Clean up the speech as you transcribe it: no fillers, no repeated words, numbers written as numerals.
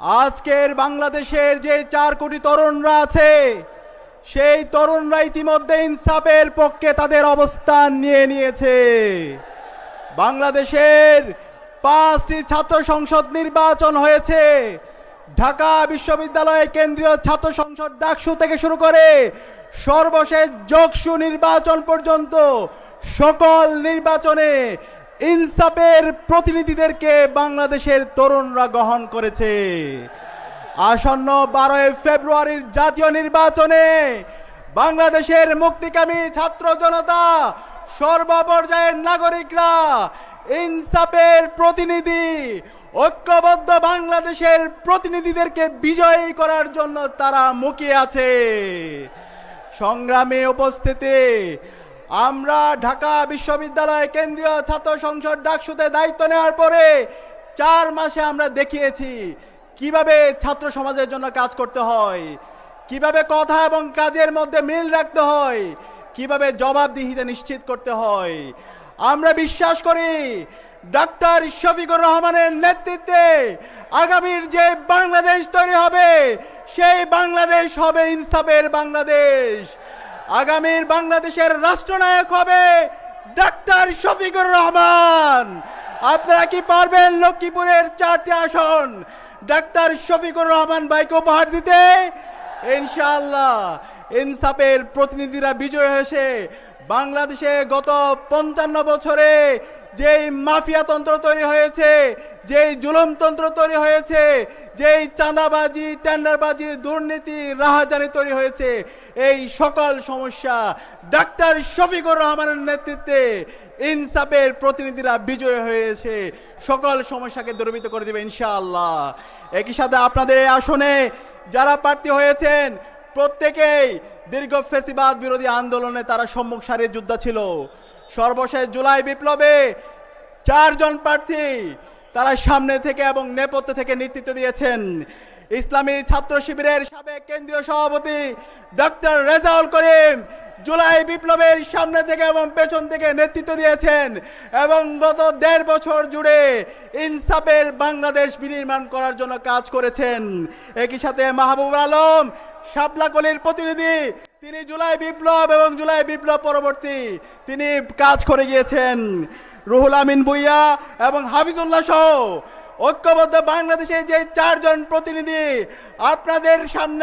আজকের বাংলাদেশের যে 4 কোটি তরুণরা আছে সেই তরুণরা ইতিমধ্যে ইনসাফের পক্ষে তাদের অবস্থান নিয়ে নিয়েছে। বাংলাদেশের 5টি ছাত্র সংসদ নির্বাচন হয়েছে। ঢাকা বিশ্ববিদ্যালয় কেন্দ্রীয় ছাত্র সংসদ ডাকসু থেকে শুরু করে সর্বশেষ যোগসু নির্বাচন পর্যন্ত সকল নির্বাচনে ইনসাফের প্রতিনিধিদেরকে বাংলাদেশের তরুণরা গ্রহণ করেছে। আসন্ন 12 ফেব্রুয়ারির জাতীয় নির্বাচনে বাংলাদেশের মুক্তিকামী ছাত্র জনতা সর্বপর্যায়ের নাগরিকরা ইনসাফের প্রতিনিধি ঐক্যবদ্ধ বাংলাদেশের প্রতিনিধিদেরকে বিজয়ী করার জন্য তারা মুখিয়ে আছে। সংগ্রামে উপস্থিতি, আমরা ঢাকা বিশ্ববিদ্যালয় কেন্দ্রীয় ছাত্র সংসদ ডাকসুতে দায়িত্ব নেওয়ার পরে 4 মাসে আমরা দেখিয়েছি কিভাবে ছাত্র সমাজের জন্য কাজ করতে হয়, কিভাবে কথা এবং কাজের মধ্যে মিল রাখতে হয়, কিভাবে জবাবদিহিতা নিশ্চিত করতে হয়। আমরা বিশ্বাস করি ডক্টর শফিকুর রহমানের নেতৃত্বে আগামীর যে বাংলাদেশ তৈরি হবে সেই বাংলাদেশ হবে ইনসাফের বাংলাদেশ। আগামীর বাংলাদেশের রাষ্ট্রনায়ক হবে ডক্টর শফিকুর রহমান। আপনারা কি পারবেন লক্ষ্মীপুরের 4টি আসন ডক্টর শফিকুর রহমান ভাইকে উপহার দিতে? ইনশাআল্লাহ ইনসাফের প্রতিনিধিরা বিজয় হয়েছে। বাংলাদেশে গত 55 বছরে যেই মাফিয়াতন্ত্র তৈরি হয়েছে, যেই জুলুমতন্ত্র তৈরি হয়েছে, যেই চাঁদাবাজি, টেন্ডারবাজি, দুর্নীতি, রাহাজানি তৈরি হয়েছে, এই সকল সমস্যা ডক্টর শফিকুর রহমানের নেতৃত্বে ইনসাফের প্রতিনিধিরা বিজয় হয়েছে। সকল সমস্যাকে দূরীভূত করে দেবে ইনশাআল্লাহ। একই সাথে আপনাদের এই আসনে যারা প্রার্থী হয়েছেন প্রত্যেকেই দীর্ঘ ফ্যাসিবাদ বিরোধী আন্দোলনে তারা সম্মুখ সারির যোদ্ধা ছিল। সর্বশেষ জুলাই বিপ্লবে 4 জন প্রার্থী তারা সামনে থেকে এবং নেপথ্য থেকে নেতৃত্ব দিয়েছেন। ইসলামী ছাত্র শিবিরের সাবেক কেন্দ্রীয় সভাপতি ডক্টর রেজাউল করিম জুলাই বিপ্লবের সামনে থেকে এবং পেছন থেকে নেতৃত্ব দিয়েছেন এবং গত 1.5 বছর জুড়ে ইনসাফের বাংলাদেশ বিনির্মাণ করার জন্য কাজ করেছেন। একই সাথে মাহবুব আলম শাপলাকলির প্রতিনিধি, তিনি জুলাই বিপ্লব এবং জুলাই বিপ্লব পরবর্তী তিনি কাজ করে গিয়েছেন। রুহুল আমিন ভুইয়া এবং হাফিজুল্লাহ সহ ঐক্যবদ্ধ বাংলাদেশের যে 4 জন প্রতিনিধি আপনাদের সামনে